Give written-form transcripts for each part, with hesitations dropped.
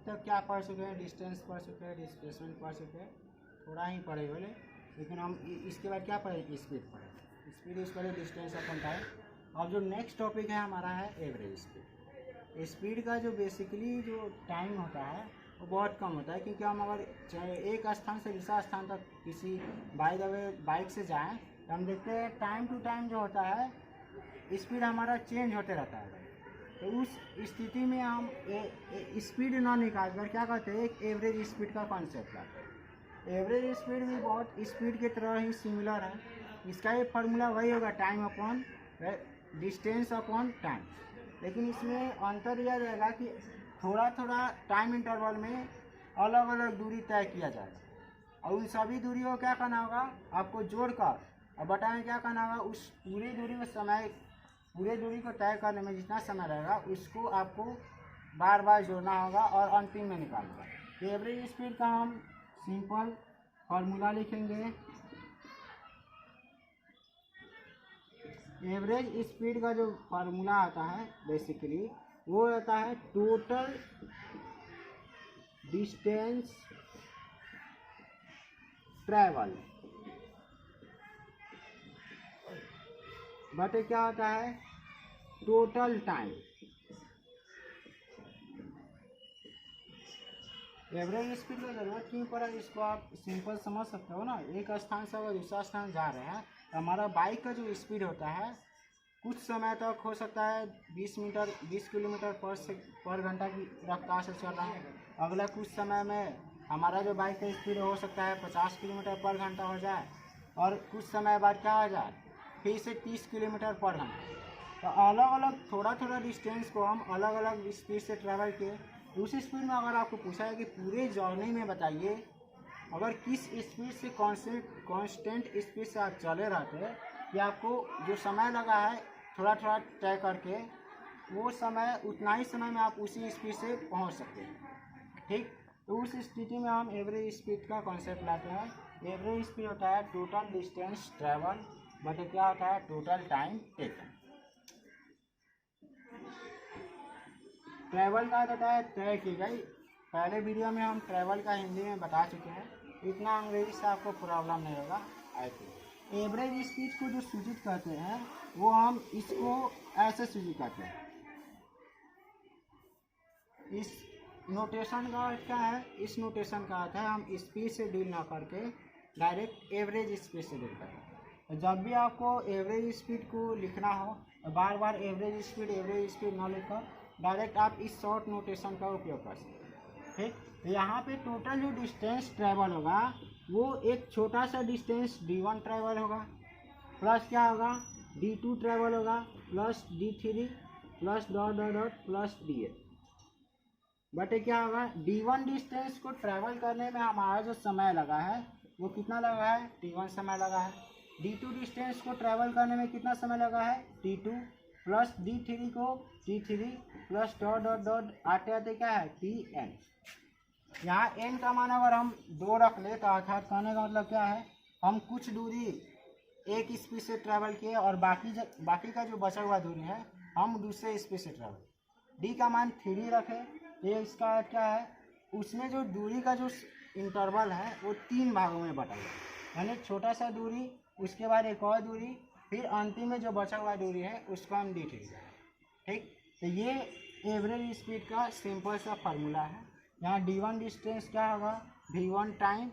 तक क्या पढ़ चुके हैं, डिस्टेंस पढ़ चुके हैं, डिस्प्लेसमेंट पढ़ चुके हैं, थोड़ा ही पढ़े बोले, लेकिन हम इसके बाद क्या पढ़ेंगे, स्पीड पढ़े, स्पीड यूज करें, डिस्टेंस अपन टाइम। अब जो नेक्स्ट टॉपिक है हमारा है एवरेज स्पीड। स्पीड का जो बेसिकली जो टाइम होता है वो बहुत कम होता है, क्योंकि हम अगर एक स्थान से दूसरा स्थान तक किसी बाय द वे बाइक से जाएं तो हम देखते हैं टाइम टू टाइम जो होता है स्पीड हमारा चेंज होते रहता है। तो उस स्थिति में हम स्पीड ना निकाल कर क्या करते हैं, एक एवरेज स्पीड का कॉन्सेप्ट लाते हैं। एवरेज स्पीड भी बहुत स्पीड की तरह ही सिमिलर है। इसका ये फार्मूला वही होगा, time upon distance upon time, लेकिन इसमें अंतर यह रहेगा कि थोड़ा थोड़ा टाइम इंटरवल में अलग अलग दूरी तय किया जाएगा और उन सभी दूरियों को क्या करना होगा, आपको जोड़कर और बटाएं क्या करना होगा, उस पूरी दूरी में समय, पूरे दूरी को तय करने में जितना समय रहेगा उसको आपको बार बार जोड़ना होगा और अंतिम में निकालना होगा। एवरेज स्पीड का हम सिंपल फार्मूला लिखेंगे। एवरेज स्पीड का जो फार्मूला आता है बेसिकली वो आता है टोटल डिस्टेंस ट्रैवल बटे क्या होता है, टोटल टाइम। एवरेज स्पीड की जरूरत क्यों पड़ा, इसको आप सिंपल समझ सकते हो ना। एक स्थान से अगर दूसरा स्थान जा रहे हैं तो हमारा बाइक का जो स्पीड होता है कुछ समय तक हो सकता है 20 किलोमीटर पर घंटा की रफ्तार से चल रहा है। अगला कुछ समय में हमारा जो बाइक का स्पीड हो सकता है 50 किलोमीटर पर घंटा हो जाए और कुछ समय बाद क्या हो जाए फिर से 30 किलोमीटर पर घंटा। तो अलग अलग थोड़ा थोड़ा डिस्टेंस को हम अलग अलग स्पीड से ट्रैवल किए। उस स्पीड में अगर आपको पूछा है कि पूरे जर्नी में बताइए अगर किस स्पीड से कांस्टेंट स्पीड से आप चले रहते हैं कि आपको जो समय लगा है थोड़ा थोड़ा तय करके वो समय उतना ही समय में आप उसी स्पीड से पहुंच सकते हैं, ठीक। तो उस स्थिति में हम एवरेज स्पीड का कॉन्सेप्ट लाते हैं। एवरेज स्पीड होता है टोटल डिस्टेंस ट्रैवल बटे क्या होता है, टोटल टाइम टेकन। ट्रैवल का होता है तय की गई, पहले वीडियो में हम ट्रैवल का हिंदी में बता चुके हैं, इतना अंग्रेजी से आपको प्रॉब्लम नहीं होगा। आई थिंक एवरेज स्पीड को जो सूचित करते हैं वो हम इसको ऐसे सूचित करते हैं। इस नोटेशन का अर्थ क्या है, इस नोटेशन का अर्थ है हम स्पीड से डील ना करके डायरेक्ट एवरेज स्पीड से डील करें। जब भी आपको एवरेज स्पीड को लिखना हो तो बार बार एवरेज स्पीड ना लिखकर डायरेक्ट आप इस शॉर्ट नोटेशन का उपयोग कर सकते हैं, ठीक। तो यहाँ पे टोटल जो डिस्टेंस ट्रैवल होगा वो एक छोटा सा डिस्टेंस d1 ट्रैवल होगा प्लस क्या होगा d2 ट्रैवल होगा plus d3 plus dot dot dot plus d8 बटे क्या होगा, d1 डिस्टेंस को ट्रैवल करने में हमारा जो समय लगा है वो कितना लगा है, t1 समय लगा है। d2 डिस्टेंस को ट्रैवल करने में कितना समय लगा है, t2 प्लस d3 को t3 plus dot dot dot आते आते क्या है tn। यहाँ n का मान अगर हम 2 रख ले तो अर्थात कहने का मतलब क्या है, हम कुछ दूरी एक स्पीड से ट्रैवल किए और बाकी का जो बचा हुआ दूरी है हम दूसरे स्पीड से ट्रैवल। d का मान 3 रखे, ये इसका अर्थ क्या है, उसमें जो दूरी का जो इंटरवल है वो 3 भागों में बटा हुआ, यानी छोटा सा दूरी उसके बाद एक और दूरी फिर अंतिम में जो बचा हुआ दूरी है उसको हम d3, ठीक। तो ये एवरेज स्पीड का सिंपल सा फार्मूला है। यहाँ d1 डिस्टेंस क्या होगा, v1 time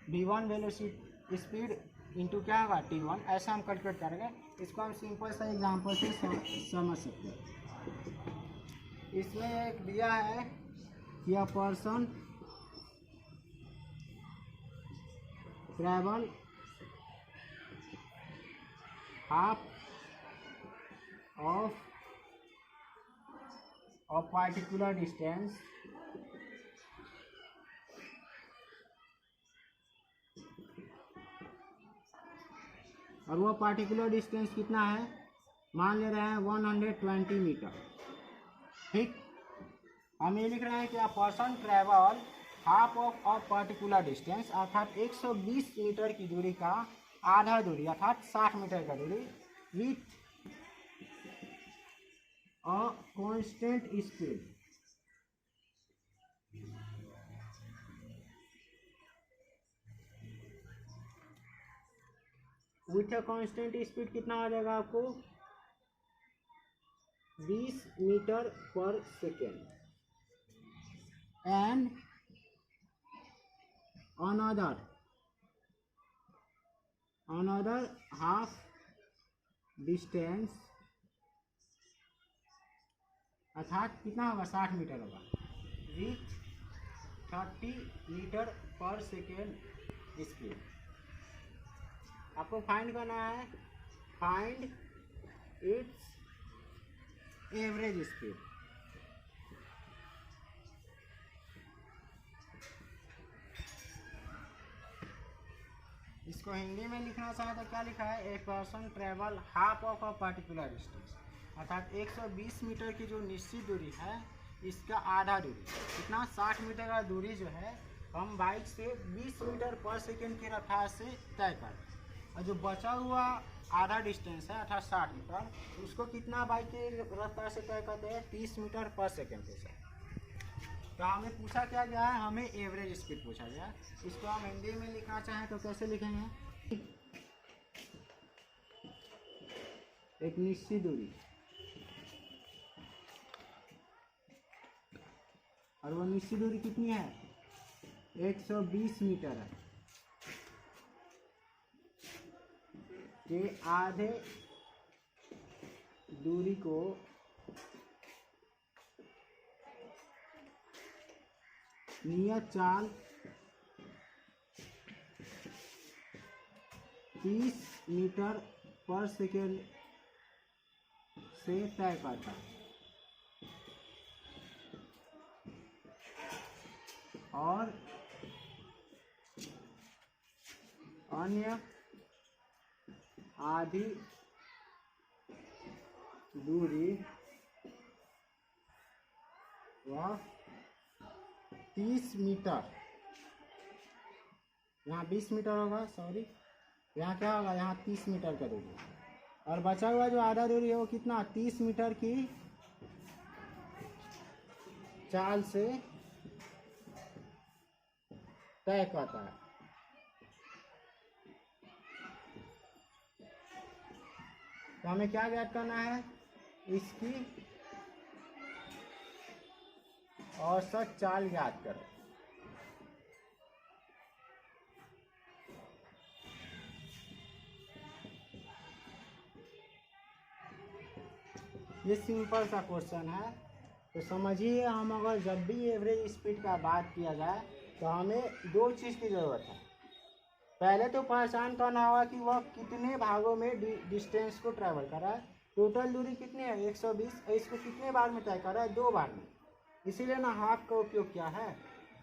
v1 velocity speed into क्या होगा t1, ऐसा हम कैलकुलेट करेंगे। इसको हम सिंपल सा एग्जांपल से समझ सकते हैं। इसमें एक दिया है कि a person travel half of a particular distance और वो पार्टिकुलर डिस्टेंस कितना है, मान ले रहे हैं 120 मीटर, ठीक। हम ये लिख रहे हैं कि a person travel half of a particular distance अर्थात 120 मीटर की दूरी का आधा दूरी अर्थात 60 मीटर का दूरी with a constant speed with a constant speed कितना आ जाएगा आपको 20 metre per second and another half distance अर्थात कितना होगा 60 मीटर होगा with 30 metre per second speed. आपको फाइंड करना है फाइंड इट्स एवरेज स्पीड। इसको हिंदी में लिखना चाहे तो क्या लिखा है a person travel half of a particular distance अर्थात 120 मीटर की जो निश्चित दूरी है इसका आधा दूरी कितना 60 मीटर का दूरी जो है हम बाइक से 20 मीटर पर सेकेंड की रफ्तार से तय करें और जो बचा हुआ आधा डिस्टेंस है अर्थात 60 मीटर उसको कितना बाइक की रफ्तार से तय करते हैं 30 मीटर पर सेकेंड के साथ। तो हमें पूछा क्या गया है हमें एवरेज स्पीड पूछा गया। इसको हम हिंदी में लिखना चाहें तो कैसे लिखेंगे एक निश्चित दूरी और वो निश्चित दूरी कितनी है 120 मीटर है के आधे दूरी को नियत चाल 30 मीटर पर सेकेंड से तय करता है और अन्य आधी दूरी वह 30 मीटर यहाँ 20 मीटर होगा सॉरी यहाँ क्या होगा यहाँ 30 मीटर का दूरी और बचा हुआ जो आधा दूरी है वो कितना 30 मीटर की चाल से तय करता है। तो हमें क्या ज्ञात करना है इसकी औसत चाल ज्ञात करो। ये सिंपल सा क्वेश्चन है तो समझिए हम अगर जब भी एवरेज स्पीड का बात किया जाए तो हमें दो चीज़ की ज़रूरत है। पहले तो पहचान करना होगा कि वह कितने भागों में डिस्टेंस को ट्रैवल कर रहा है। टोटल दूरी कितनी है 120 इसको कितने बार में तय कर रहा है 2 बार में। इसीलिए ना हाफ का उपयोग क्या है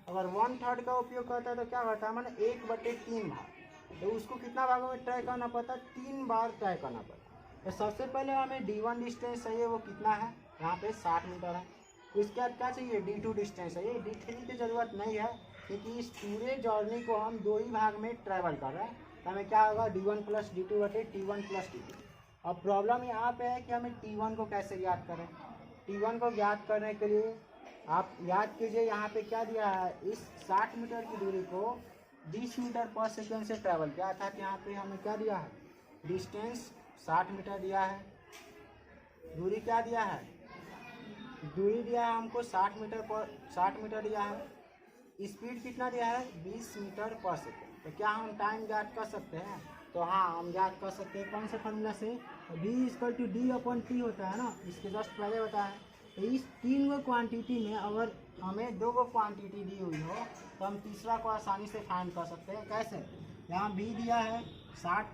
अगर 1/3 का उपयोग करता है तो क्या करता है मैंने 1/3 भाग तो उसको कितना भागों में तय करना पड़ता है 3 बार तय करना पड़ता है। तो सबसे पहले हमें D1 डिस्टेंस चाहिए वो कितना है यहाँ पे 60 मीटर है। उसके बाद क्या चाहिए D2 डिस्टेंस चाहिए D3 की ज़रूरत नहीं है क्योंकि इस पूरे जर्नी को हम 2 ही भाग में ट्रैवल कर रहे हैं। तो हमें क्या होगा D1 + D2 बटे T1 + T2। अब प्रॉब्लम यहाँ पे है कि हमें T1 को कैसे ज्ञात करें। T1 को ज्ञात करने के लिए आप याद कीजिए यहाँ पे क्या दिया है इस 60 मीटर की दूरी को 20 मीटर पर सेकेंड से ट्रैवल किया था। यहाँ पे हमें क्या दिया है डिस्टेंस 60 मीटर दिया है। दूरी क्या दिया है दूरी दिया है हमको 60 मीटर दिया है। स्पीड कितना दिया है 20 मीटर पर सेकेंड। तो क्या हम टाइम ज्ञात कर सकते हैं तो हाँ हम ज्ञात कर सकते हैं कौन से फॉर्मूला से V = D/T होता है ना इसके जस्ट पहले बताया है। तो इस 3 गो क्वांटिटी में अगर हमें 2 गो क्वांटिटी दी हुई हो तो हम तीसरा को आसानी से फाइंड कर सकते हैं। कैसे यहाँ V दिया है 60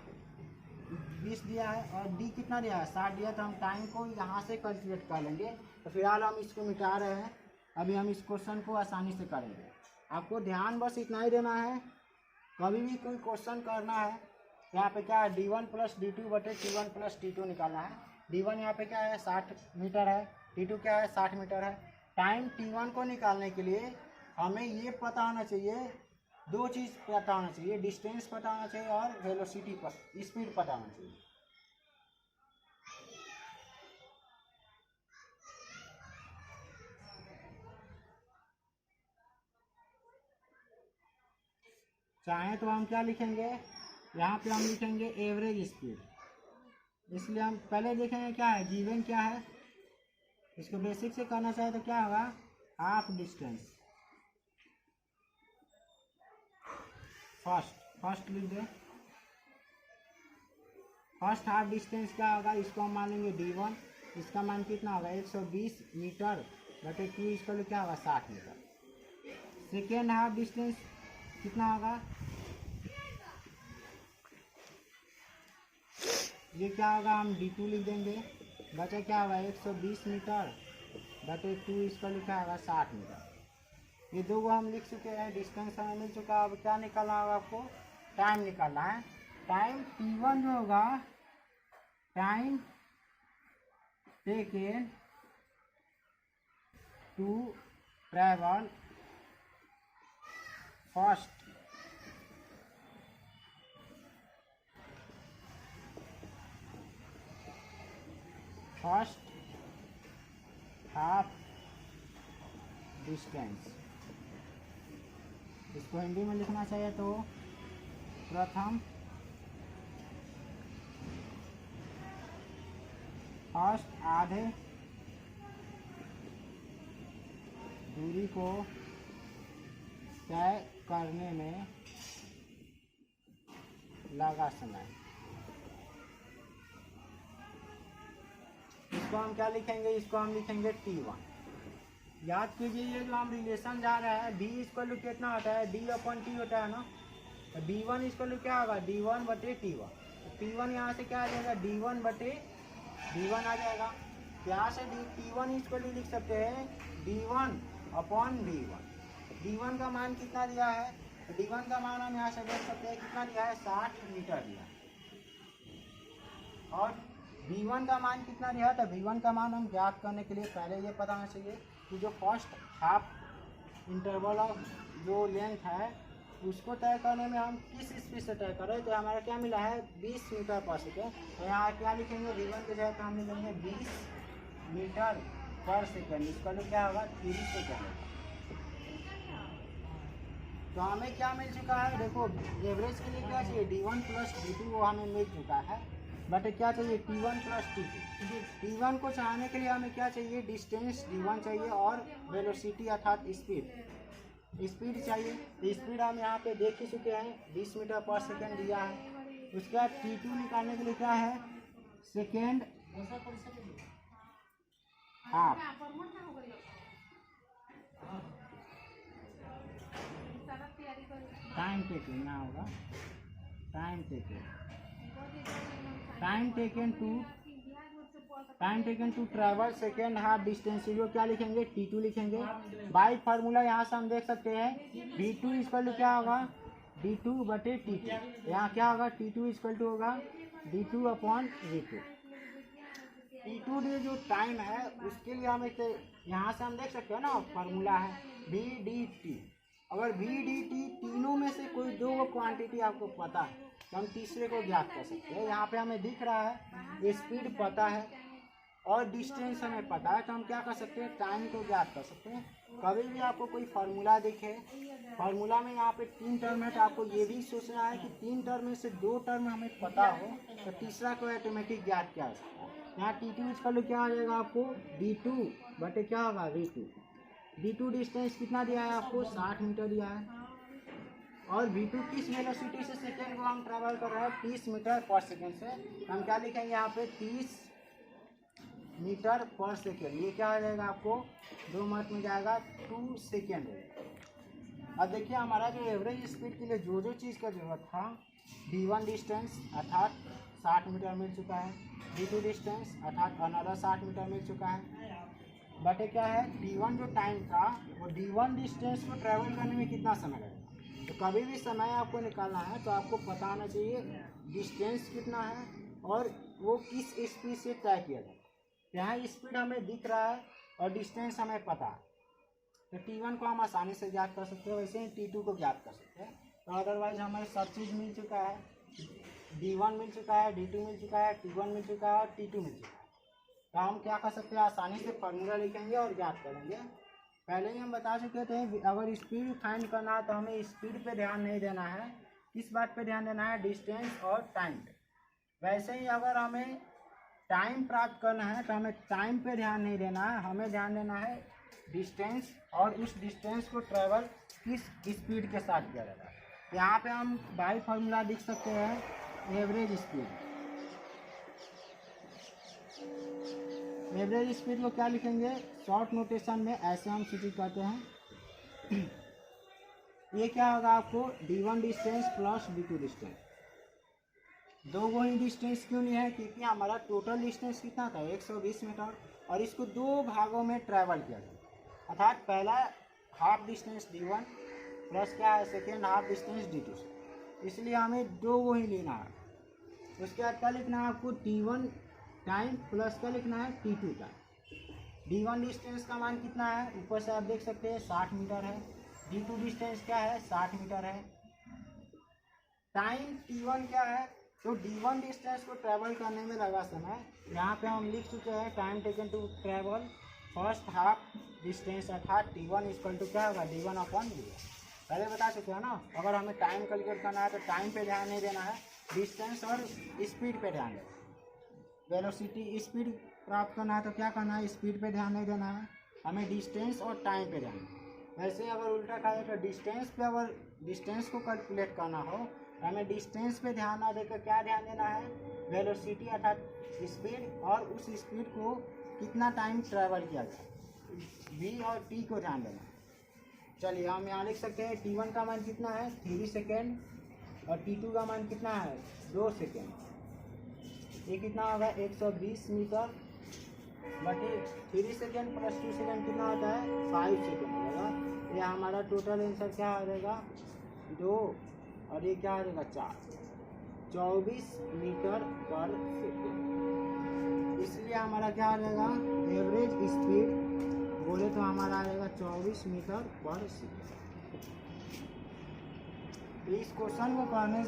20 दिया है और D कितना दिया है 60 दिया तो हम टाइम को यहाँ से कैलकुलेट कर लेंगे। तो फिलहाल हम इसको मिटा रहे हैं अभी हम इस क्वेश्चन को आसानी से करेंगे। आपको ध्यान बस इतना ही देना है कभी भी कोई क्वेश्चन करना है यहाँ पे क्या है D1 + D2 बटे T1 + T2 निकालना है। D1 यहाँ पे क्या है 60 मीटर है T2 क्या है 60 मीटर है। टाइम T1 को निकालने के लिए हमें ये पता होना चाहिए 2 चीज़ पता होना चाहिए डिस्टेंस पता होना चाहिए और वेलोसिटी पर स्पीड पता होना चाहिए। चाहें तो हम क्या लिखेंगे यहाँ पे हम लिखेंगे एवरेज स्पीड, इसलिए हम पहले देखेंगे क्या है गिवन क्या है। इसको बेसिक से करना चाहे तो क्या होगा, हाफ डिस्टेंस। फर्स्ट लिख दे, फर्स्ट हाफ डिस्टेंस क्या होगा, इसको हम मान लेंगे d1, इसका मान कितना होगा 120 मीटर बटे 2, इसका क्या होगा 60 मीटर। सेकेंड हाफ डिस्टेंस कितना होगा, ये क्या होगा हम d2 लिख देंगे, बचा क्या होगा 120 मीटर बटे 2, इसका लिखा होगा 60 मीटर। ये दो हम लिख चुके हैं, डिस्टेंस हमें मिल चुका है। अब क्या निकालना होगा आपको, टाइम निकालना है। टाइम t1 जो होगा, time taken to travel first half distance. इसको हिंदी में लिखना चाहिए तो प्रथम फर्स्ट आधे दूरी को तय करने में लगा समय। इसको हम क्या लिखेंगे, इसको हम लिखेंगे t1। याद कीजिए ये जो हम रिलेशन जा रहा है d इक्वल कितना होता है, d/t होता है ना, तो d1 इक्वल क्या होगा d1 बटे t1। t1 यहाँ से क्या आ जाएगा d1 बटे d1 आ जाएगा। यहाँ से t1 इक्वल लिख सकते हैं d1/v1। d1 का मान कितना दिया है, तो d1 का मान हम यहाँ से देख सकते हैं कितना दिया है 60 मीटर दिया, और v1 का मान कितना दिया है। तो v1 का मान हम ज्ञात करने के लिए पहले ये पता होना चाहिए कि जो फर्स्ट हाफ इंटरवल ऑफ जो लेंथ है उसको तय करने में हम किस स्पीड से तय कर रहे हैं। तो हमारा क्या मिला है 20 मीटर पर सेकेंड। तो यहाँ क्या लिखेंगे v1 के जगह हम लिखेंगे 20 मीटर पर सेकेंड, इसका जो क्या होगा 30 सेकेंड। तो हमें क्या मिल चुका है, देखो एवरेज के लिए क्या चाहिए d1 प्लस d2 वो हमें मिल चुका है, बट क्या चाहिए t1 प्लस t2। t1 को चाहने के लिए हमें क्या चाहिए, डिस्टेंस d1 चाहिए और वेलोसिटी अर्थात स्पीड चाहिए। तो स्पीड हम यहाँ पे देख ही चुके हैं 20 मीटर पर सेकेंड दिया है। उसके बाद t2 निकालने के लिए क्या है, सेकेंड हाफ टाइम टेकन ना होगा, time taken to travel second half distance, जो क्या लिखेंगे t2 लिखेंगे। बाई फार्मूला यहाँ से हम देख सकते हैं v2 इक्वल क्या होगा d2 बटे t2। यहाँ क्या होगा t2 इक्वल टू होगा d2/v2। t2 जो टाइम है उसके लिए हम एक यहाँ से हम देख सकते हैं ना फार्मूला है v/dt। अगर v/dt तीनों में से कोई दो क्वांटिटी आपको पता है तो हम तीसरे को ज्ञात कर सकते हैं। यहाँ पे हमें दिख रहा है स्पीड पता है और डिस्टेंस हमें पता है, तो हम क्या कर सकते हैं टाइम को ज्ञात कर सकते हैं। कभी भी आपको कोई फार्मूला दिखे, फार्मूला में यहाँ पे 3 टर्म है तो आपको ये भी सोचना है कि 3 टर्म में से 2 टर्म हमें पता हो तो तीसरा को ऑटोमेटिक ज्ञात किया जा सकता है। यहाँ t2 इक्वल क्या आ जाएगा आपको d2 बटे क्या होगा v2। v2 डिस्टेंस कितना दिया है आपको 60 मीटर दिया है, और v2 किस वेलोसिटी से सेकेंड को हम ट्रैवल कर रहे हैं 30 मीटर पर सेकेंड से। हम क्या लिखेंगे यहाँ पे 30 मीटर पर सेकेंड। ये क्या आ जाएगा आपको 2 मिनट में जाएगा 2 सेकेंड। अब देखिए हमारा जो एवरेज स्पीड के लिए जो चीज़ का जरूरत था, d1 डिस्टेंस अर्थात 60 मीटर मिल चुका है, d2 डिस्टेंस अर्थात अनदर 60 मीटर मिल चुका है, बटे क्या है d1 जो टाइम था वो d1 डिस्टेंस को ट्रैवल करने में कितना समय लगेगा। तो कभी भी समय आपको निकालना है तो आपको पता होना चाहिए डिस्टेंस कितना है और वो किस स्पीड से तय किया जाए। यहाँ स्पीड हमें दिख रहा है और डिस्टेंस हमें पता है, तो t1 को हम आसानी से ज्ञात कर सकते हैं, वैसे ही t2 को ज्ञात कर सकते हैं। तो अदरवाइज हमें सब चीज़ मिल चुका है, d1 मिल चुका है, d2 मिल चुका है, t1 मिल चुका है और t2 मिल चुका है। तो हम क्या कर सकते हैं आसानी से फार्मूला लिखेंगे और ज्ञात करेंगे। पहले ही हम बता चुके थे अगर स्पीड फाइंड करना है तो हमें स्पीड पे ध्यान नहीं देना है, किस बात पे ध्यान देना है, डिस्टेंस और टाइम पे। वैसे ही अगर हमें टाइम प्राप्त करना है तो हमें टाइम पे ध्यान नहीं देना है, हमें ध्यान देना है डिस्टेंस, और उस डिस्टेंस को ट्रेवल किस स्पीड के साथ किया जाता है। यहाँ पे हम बाई फार्मूला लिख सकते हैं एवरेज स्पीड। एवरेज स्पीड को क्या लिखेंगे, शॉर्ट नोटेशन में ऐसे हम सूचित करते हैं ये क्या होगा आपको, d1 distance plus d2 distance. दो वो ही डिस्टेंस क्यों नहीं है, क्योंकि हमारा टोटल डिस्टेंस कितना था 120 मीटर, और इसको दो भागों में ट्रैवल किया गया, अर्थात पहला हाफ डिस्टेंस d1 प्लस क्या है सेकेंड हाफ डिस्टेंस d2 से, इसलिए हमें दो वो ही लेना है। उसके बाद क्या लिखना है आपको, t1 टाइम प्लस क्या लिखना है t2 टाइम। d1 डिस्टेंस का मान कितना है, ऊपर से आप देख सकते हैं 60 मीटर है, d2 डिस्टेंस क्या है 60 मीटर है, टाइम t1 क्या है, तो d1 डिस्टेंस को ट्रैवल करने में लगा समय, यहाँ पे हम लिख चुके हैं time taken to travel first half distance, अर्थात t1 इक्वल टू क्या होगा d1 अपॉन d1। पहले बता चुके हैं ना, अगर हमें टाइम कैलकुलेट करना है तो टाइम पे ध्यान नहीं देना है, डिस्टेंस और स्पीड पे ध्यान देना है। वेलोसिटी स्पीड प्राप्त करना है तो क्या करना है, स्पीड पे ध्यान नहीं देना है, हमें डिस्टेंस और टाइम पे ध्यान देना है। वैसे अगर उल्टा खाए तो डिस्टेंस पे, अगर डिस्टेंस को कैलकुलेट करना हो तो हमें डिस्टेंस पे ध्यान ना देकर क्या ध्यान देना है, वेलोसिटी अर्थात स्पीड, और उस स्पीड को कितना टाइम ट्रैवल किया जाए, v और t को ध्यान देना है। चलिए हम यहाँ लिख सकते हैं t1 का मान कितना है 3 सेकेंड, और t2 का मान कितना है 2 सेकेंड। ये कितना होगा 120 मीटर बटे 3 सेकेंड प्लस 2 सेकेंड कितना होता है 5 सेकेंड होगा। ये हमारा टोटल आंसर क्या आ जाएगा 2, और ये क्या आ जाएगा 4, 24 मीटर पर सेकेंड। इसलिए हमारा क्या आ जाएगा, एवरेज स्पीड बोले तो हमारा आ जाएगा 24 मीटर पर सेकेंड। तो इस क्वेश्चन को करने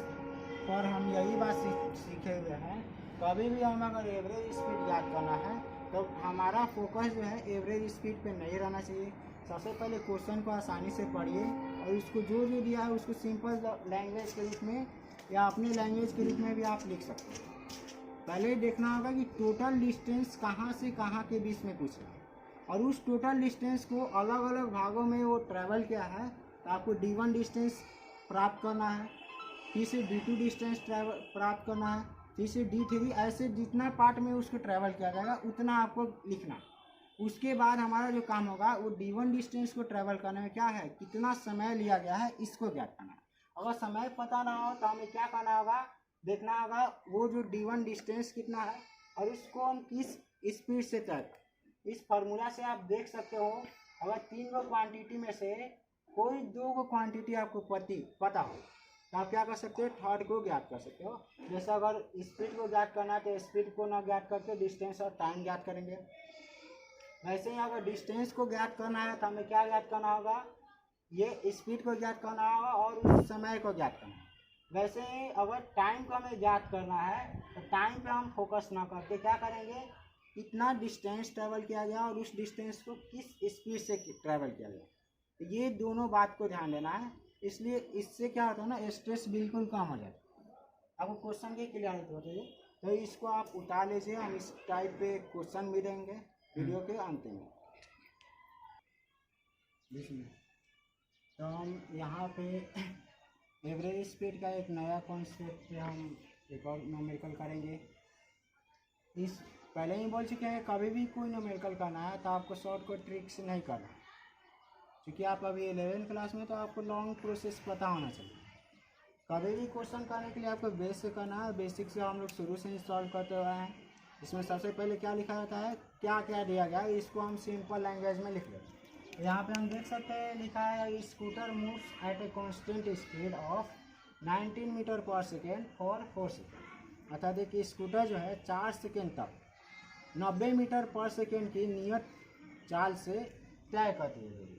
पर हम यही बात सीखे हुए हैं, कभी भी हम अगर एवरेज स्पीड याद करना है तो हमारा फोकस जो है एवरेज स्पीड पे नहीं रहना चाहिए। सबसे पहले क्वेश्चन को आसानी से पढ़िए, और उसको जो जो दिया है उसको सिंपल लैंग्वेज के रूप में या अपने लैंग्वेज के रूप में भी आप लिख सकते हैं। पहले देखना होगा कि टोटल डिस्टेंस कहाँ से कहाँ के बीच में पूछ रहा है, और उस टोटल डिस्टेंस को अलग अलग भागों में वो ट्रैवल किया है, तो आपको d1 डिस्टेंस प्राप्त करना है, फिर से d2 डिस्टेंस प्राप्त करना है, फिर से d3, ऐसे जितना पार्ट में उसको ट्रैवल किया जाएगा उतना आपको लिखना। उसके बाद हमारा जो काम होगा वो d1 डिस्टेंस को ट्रैवल करने में क्या है, कितना समय लिया गया है, इसको ज्ञात करना है। अगर समय पता ना हो तो हमें क्या करना होगा, देखना होगा वो जो d1 डिस्टेंस कितना है और उसको हम किस स्पीड से तय करें। इस फार्मूला से आप देख सकते हो, अगर 3 गो क्वांटिटी में से कोई 2 गो क्वांटिटी आपको पता हो तो आप क्या कर सकते हो, थर्ड को ज्ञात कर सकते हो। जैसे अगर स्पीड को ज्ञात करना है तो स्पीड को ना ज्ञात करके डिस्टेंस और टाइम ज्ञात करेंगे। वैसे ही अगर डिस्टेंस को ज्ञात करना है तो हमें क्या ज्ञात करना होगा, ये स्पीड को ज्ञात करना होगा और उस समय को ज्ञात करना है। वैसे ही अगर टाइम को हमें ज्ञात करना है तो टाइम पे हम फोकस ना करके क्या करेंगे, कितना डिस्टेंस ट्रैवल किया गया और उस डिस्टेंस को किस स्पीड से ट्रैवल किया गया, तो ये दोनों बात को ध्यान देना है। इसलिए इससे क्या होता है ना, स्ट्रेस बिल्कुल कम हो जाता है। आपको क्वेश्चन की क्लियरिटी होती है, तो इसको आप उतार लीजिए, हम इस टाइप पे क्वेश्चन भी देंगे वीडियो के अंत में। तो हम यहाँ पे एवरेज स्पीड का एक नया कॉन्सेप्ट पे हम एक और न्यूमेरिकल करेंगे। इस पहले ही बोल चुके हैं, कभी भी कोई न्यूमेरिकल करना है तो आपको शॉर्टकट ट्रिक से नहीं करना है, क्योंकि आप अभी 11th क्लास में, तो आपको लॉन्ग प्रोसेस पता होना चाहिए। कभी भी क्वेश्चन करने के लिए आपको बेस से करना है, बेसिक से हम लोग शुरू से ही सॉल्व करते हुए हैं। इसमें सबसे पहले क्या लिखा जाता है, क्या क्या दिया गया है, इसको हम सिंपल लैंग्वेज में लिख लेते हैं। यहाँ पे हम देख सकते हैं लिखा है, scooter moves at a constant speed of 19 metre per second for 4 second. अर्थात देखिए स्कूटर जो है 4 सेकेंड तक 90 मीटर पर सेकेंड की नियत चाल से तय करती है,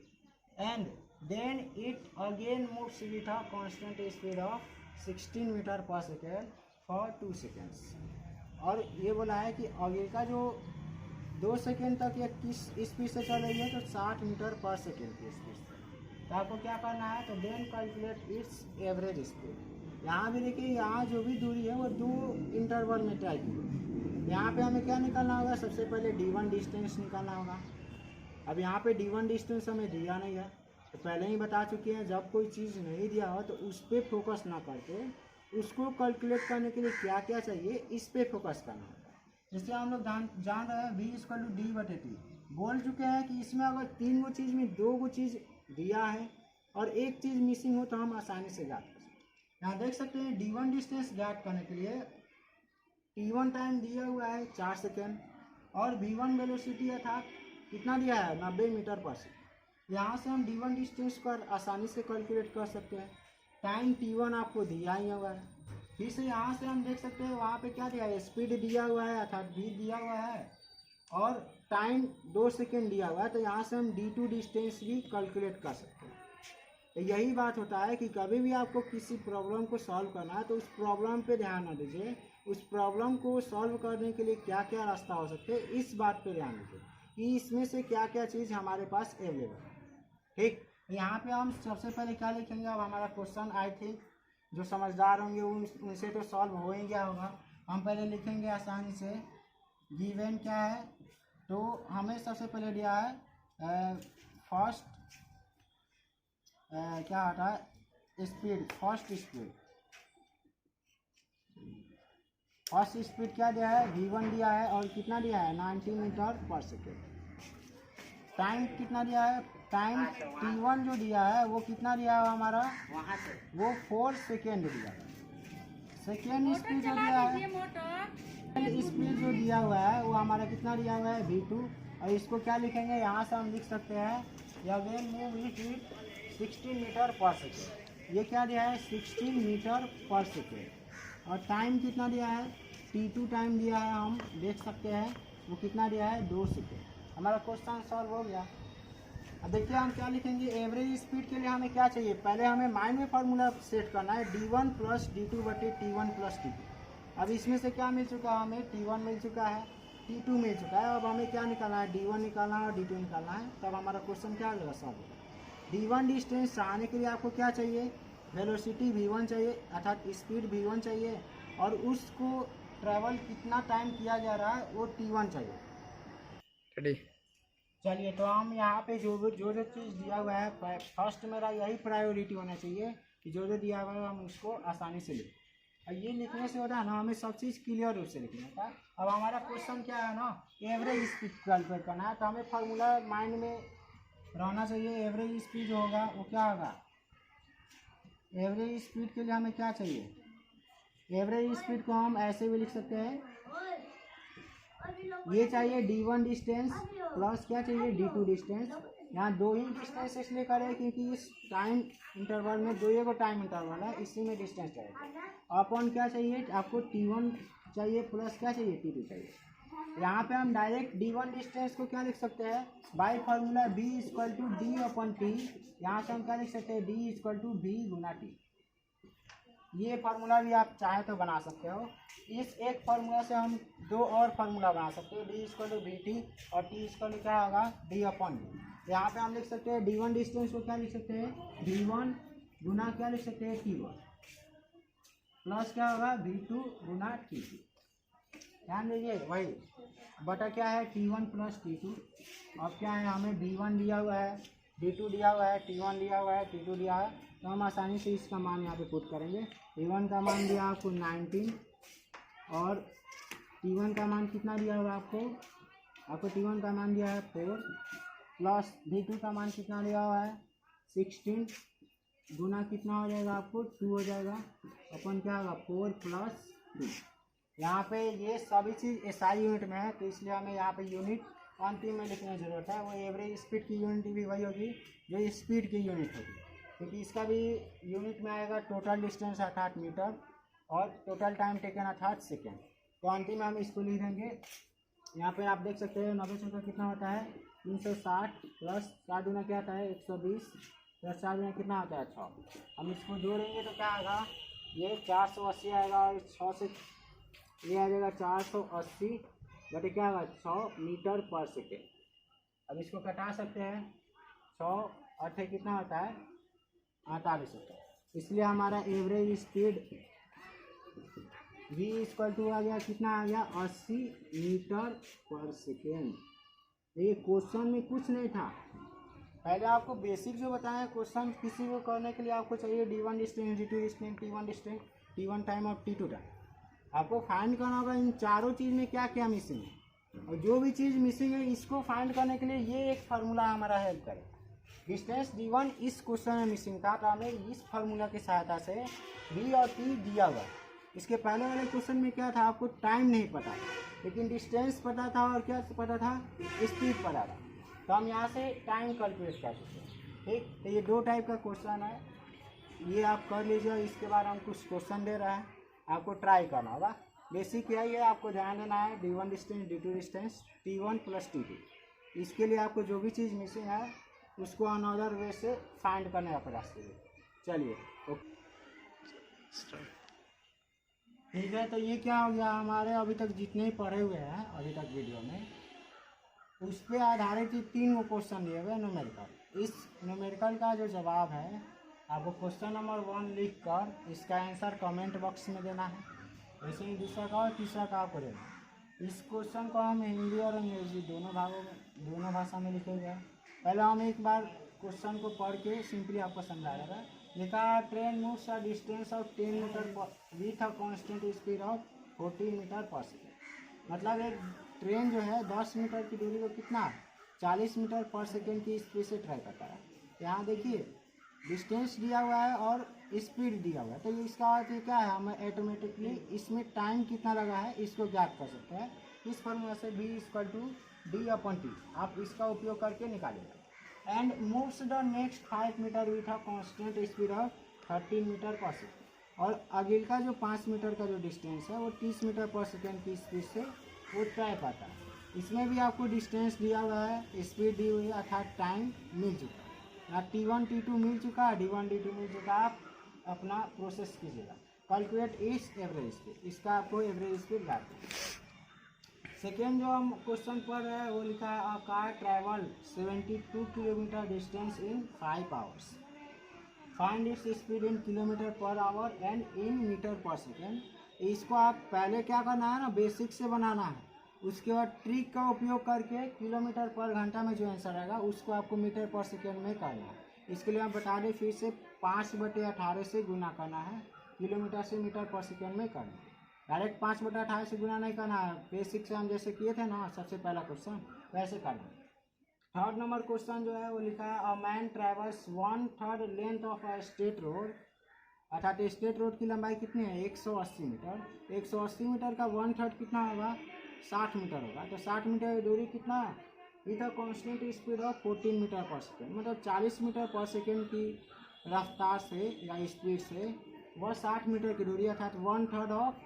and then it again moves with a constant speed of 16 metre per second for 2 seconds। और ये बोला है कि आगे का जो 2 सेकेंड तक ये किस स्पीड से चल रही है, तो 60 मीटर पर सेकेंड की स्पीड से। तो आपको क्या करना है, तो then calculate its average speed. यहाँ भी देखिए, यहाँ जो भी दूरी है वो 2 इंटरवल में तय की। यहाँ पे हमें क्या निकालना होगा, सबसे पहले D1 डिस्टेंस निकालना होगा। अब यहाँ पे D1 डिस्टेंस हमें दिया नहीं है, तो पहले ही बता चुके हैं जब कोई चीज़ नहीं दिया हो तो उस पर फोकस ना करके उसको कैलकुलेट करने के लिए क्या क्या चाहिए इस पे फोकस करना होता है। जैसे हम लोग जान रहे हैं V=D/T, बोल चुके हैं कि इसमें अगर 3 गो चीज़ में 2 गो चीज़ दिया है और एक चीज़ मिसिंग हो तो हम आसानी से ज्ञात कर सकते हैं। यहाँ देख सकते हैं D1 डिस्टेंस ज्ञात करने के लिए T1 टाइम दिया हुआ है 4 सेकेंड और V1 वेलोसिटी अर्थात कितना दिया है 90 मीटर पर सेकेंड। यहाँ से हम D1 डिस्टेंस को आसानी से कैलकुलेट कर सकते हैं। टाइम T1 आपको दिया ही हुआ है। फिर से यहाँ से हम देख सकते हैं वहाँ पे क्या दिया है, स्पीड दिया हुआ है अर्थात v दिया हुआ है और टाइम 2 सेकेंड दिया हुआ है, तो यहाँ से हम D2 डिस्टेंस भी कैलकुलेट कर सकते हैं। तो यही बात होता है कि कभी भी आपको किसी प्रॉब्लम को सॉल्व करना है तो उस प्रॉब्लम पे ध्यान न दीजिए, उस प्रॉब्लम को सॉल्व करने के लिए क्या क्या रास्ता हो सकते हैं इस बात पे ध्यान दीजिए कि इसमें से क्या क्या चीज़ हमारे पास अवेलेबल है। ठीक, यहाँ पे हम सबसे पहले क्या लिखेंगे, अब हमारा क्वेश्चन आई थिंक जो समझदार होंगे उनसे तो सॉल्व हो ही गया होगा। हम पहले लिखेंगे आसानी से, गिवन क्या है, तो हमें सबसे पहले दिया है फर्स्ट क्या आता है स्पीड, फर्स्ट स्पीड क्या दिया है, V1 दिया है और कितना दिया है 90 मीटर पर सेकेंड। टाइम कितना दिया है, टाइम T1 जो दिया है वो कितना दिया है हमारा, वो 4 सेकेंड दिया है। सेकेंड स्पीड जो दिया है, स्पीड जो दिया हुआ है वो हमारा कितना दिया हुआ है V2, और इसको क्या लिखेंगे, यहाँ से हम लिख सकते हैं या when move it 16 metre per second. ये क्या दिया है 16 मीटर पर सेकेंड। और टाइम कितना दिया है, T2 टाइम दिया है, हम देख सकते हैं वो कितना दिया है 2 सेकेंड। हमारा क्वेश्चन सॉल्व हो गया। अब देखिए हम क्या लिखेंगे, एवरेज स्पीड के लिए हमें क्या चाहिए, पहले हमें माइंड में फार्मूला सेट करना है D1 + D2/T1 + T2। अब इसमें से क्या मिल चुका है, हमें T1 मिल चुका है, T2 मिल चुका है। अब हमें क्या निकालना है, D1 निकालना है और D2 निकालना है। तब हमारा क्वेश्चन क्या होगा, सॉल्व होगा। D1 डिस्टेंस आने के लिए आपको क्या चाहिए, वेलोसिटी V1 चाहिए अर्थात स्पीड V1 चाहिए और उसको ट्रैवल कितना टाइम किया जा रहा है वो T1 चाहिए। चलिए, तो हम यहाँ पे जो चीज़ दिया हुआ है, फर्स्ट मेरा यही प्रायोरिटी होना चाहिए कि जो दिया हुआ है हम उसको आसानी से लिखें। और ये लिखने से होता है ना, हमें सब चीज़ क्लियर रूप से लिखना होता है। अब हमारा क्वेश्चन क्या है ना, एवरेज स्पीड कैलकुलेट करना है, तो हमें फार्मूला माइंड में रहना चाहिए। एवरेज स्पीड जो होगा वो क्या होगा, एवरेज स्पीड के लिए हमें क्या चाहिए, एवरेज स्पीड को हम ऐसे भी लिख सकते हैं, ये चाहिए D1 डिस्टेंस प्लस क्या चाहिए D2 डिस्टेंस। यहाँ 2 ही डिस्टेंस इसलिए करें क्योंकि इस टाइम इंटरवल में 2 को टाइम इंटरवल है, इसी में डिस्टेंस चाहिए। अपन क्या चाहिए आपको, T1 चाहिए प्लस क्या चाहिए T2 चाहिए। यहाँ पे हम डायरेक्ट D1 डिस्टेंस को क्या लिख सकते हैं, बाई फार्मूला B = D/T। यहाँ से हम क्या लिख सकते हैं, D = V×T। ये फार्मूला भी आप चाहे तो बना सकते हो। इस एक फार्मूला से हम 2 और फार्मूला बना सकते हैं, D = VT और T = क्या होगा D/D। यहाँ पे हम लिख सकते हैं D1 डिस्टेंस को क्या लिख सकते हैं, V1 गुना क्या लिख सकते हैं T1 प्लस क्या होगा V2 गुना T2। ध्यान दीजिए वही बटा क्या है T1 + T2। अब क्या है, हमें V1 दिया हुआ है, D2 दिया हुआ है, T1 दिया हुआ है, T2 दिया है, तो हम आसानी से इसका मान यहाँ पे पुट करेंगे। V1 का मान दिया आपको 19 और T1 का मान कितना दिया हुआ आपको T1 का मान दिया है 4 प्लस V2 का मान कितना दिया हुआ है 16 गुना कितना हो जाएगा आपको 2 हो जाएगा, अपन क्या होगा 4 + 2। यहाँ पे ये सभी चीज़ SI यूनिट में है, तो इसलिए हमें यहाँ पे यूनिट अंतिम में लिखने की ज़रूरत है। वो एवरेज स्पीड की यूनिट भी वही होगी जो स्पीड की यूनिट होगी, क्योंकि इसका भी यूनिट में आएगा टोटल डिस्टेंस अर्थात मीटर और टोटल टाइम टेकन अर्थात सेकेंड। तो अंतिम में हम इसको लिख देंगे। यहाँ पे आप देख सकते हैं 90 से कितना होता है 360 प्लस 4 गुना क्या आता है 120 प्लस 4 गुना कितना होता है 6। हम इसको जोड़ेंगे तो क्या आएगा, ये 480 आएगा और 6 से ये आ जाएगा 480 बटे क्या होगा 6 मीटर पर सेकेंड। अब इसको कटा सकते हैं, 100 और कितना होता है 48 होता है। इसलिए हमारा average speed v equal to आ गया, कितना आ गया 80 मीटर पर सेकेंड। ये क्वेश्चन में कुछ नहीं था, पहले आपको बेसिक जो बताया क्वेश्चन किसी को करने के लिए आपको चाहिए d1 distance, d2 distance, t1 distance, t1 time और t2 टाइम। आपको फाइंड करना होगा इन चारों चीज़ में क्या क्या मिसिंग है, और जो भी चीज़ मिसिंग है इसको फाइंड करने के लिए ये एक फार्मूला हमारा हेल्प करेगा। डिस्टेंस d1 इस क्वेश्चन में मिसिंग था, तो हमें इस फार्मूला की सहायता से v और t दिया हुआ। इसके पहले वाले क्वेश्चन में क्या था, आपको टाइम नहीं पता था, लेकिन डिस्टेंस पता था और क्या पता था, स्पीड पता था। तो हम यहाँ से टाइम कैलकुलेट कर सकते हैं। ठीक, तो ये दो टाइप का क्वेश्चन है, ये आप कर लीजिए। इसके बाद हम कुछ क्वेश्चन दे रहे हैं, आपको ट्राई करना होगा। बेसिक यही है, आपको ध्यान देना है d1 distance, d2 distance, t1 plus t2। इसके लिए आपको जो भी चीज़ मिसिंग है उसको अनदर वे से फाइंड करने का प्रयास करिए। चलिए ओके, ठीक है। तो ये क्या हो गया, हमारे अभी तक जितने ही पढ़े हुए हैं अभी तक वीडियो में, उस पर आधारित 3 क्वेश्चन दिए हुए न्यूमेरिकल। इस न्यूमेरिकल का जो जवाब है आपको क्वेश्चन नंबर 1 लिख कर इसका आंसर कमेंट बॉक्स में देना है। वैसे ही दूसरा का और तीसरा का आपको देना। इस क्वेश्चन को हम हिंदी और अंग्रेजी दोनों भाषा में लिखेंगे। पहले हम एक बार क्वेश्चन को पढ़ के सिंपली आपको समझा देगा। लिखा है train moves a distance of 10 metre with a constant speed of 14 metre per second. मतलब एक ट्रेन जो है 10 मीटर की दूरी को कितना 40 मीटर पर सेकेंड की स्पीड से ट्राई करता है। यहाँ देखिए डिस्टेंस दिया हुआ है और स्पीड दिया हुआ है, तो इसका अर्थ ये क्या है, हमें ऑटोमेटिकली इसमें टाइम कितना लगा है इसको ज्ञात कर सकते हैं। इस फॉर्मूला से v इक्वल टू d/t आप इसका उपयोग करके निकालेंगे। And moves the next 5 metre with a constant speed of 13 metre per second. और अगले का जो 5 मीटर का जो डिस्टेंस है वो 30 मीटर पर सेकेंड की स्पीड से वो ट्राई पाता है। इसमें भी आपको डिस्टेंस दिया हुआ है, स्पीड दी हुई है, अर्थात टाइम मिल चुका है। t1 t2 मिल चुका है, d1 d2 मिल चुका है। आप अपना प्रोसेस कीजिएगा। कैलकुलेट इस एवरेज स्पीड, इसका आपको एवरेज स्पीड याद है। सेकेंड जो हम क्वेश्चन पढ़ रहे हैं वो लिखा है a car travel 72 kilometre distance in 5 hours. Find its speed in kilometre per hour and in metre per second. इसको आप पहले क्या करना है ना, बेसिक से बनाना है। उसके बाद ट्रिक का उपयोग करके किलोमीटर पर घंटा में जो आंसर आएगा उसको आपको मीटर पर सेकेंड में करना है। इसके लिए आप बता दें फिर से 5/18 से गुना करना है, किलोमीटर से मीटर पर सेकेंड में करना है। डायरेक्ट 5/18 से गुना नहीं करना है, बेसिक से हम जैसे किए थे ना सबसे पहला क्वेश्चन वैसे करना है। थर्ड नंबर क्वेश्चन जो है वो लिखा है a man travels 1/3 length of a state road. अर्थात स्टेट रोड की लंबाई कितनी है 180 मीटर। 180 मीटर का 1/3 कितना होगा 60 मीटर होगा। तो 60 मीटर की दूरी कितना with a constant speed of 14 metre per second. मतलब 40 मीटर पर सेकेंड की रफ्तार से या स्पीड से वह 60 मीटर की दूरी अर्थात 1/3 of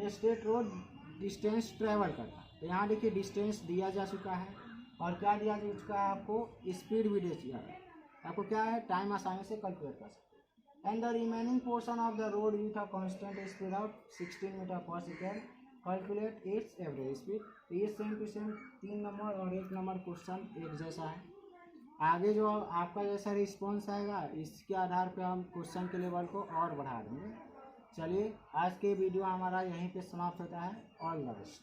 state road distance travel करता है। तो यहाँ देखिए डिस्टेंस दिया जा चुका है और क्या दिया जा चुका है, आपको स्पीड भी दे चुका है। आपको क्या है टाइम आसानी से कैलकुलेट कर सकते हैं। And the remaining portion of the road with a constant speed of 16 metre per second calculate its average speed. ये सेम टू सेम 3 नंबर और 1 नंबर क्वेश्चन एक जैसा है। आगे जो आपका जैसा रिस्पॉन्स आएगा इसके आधार पर हम क्वेश्चन के लेवल को और बढ़ा देंगे। चलिए आज के वीडियो हमारा यहीं पे समाप्त होता है। All the best.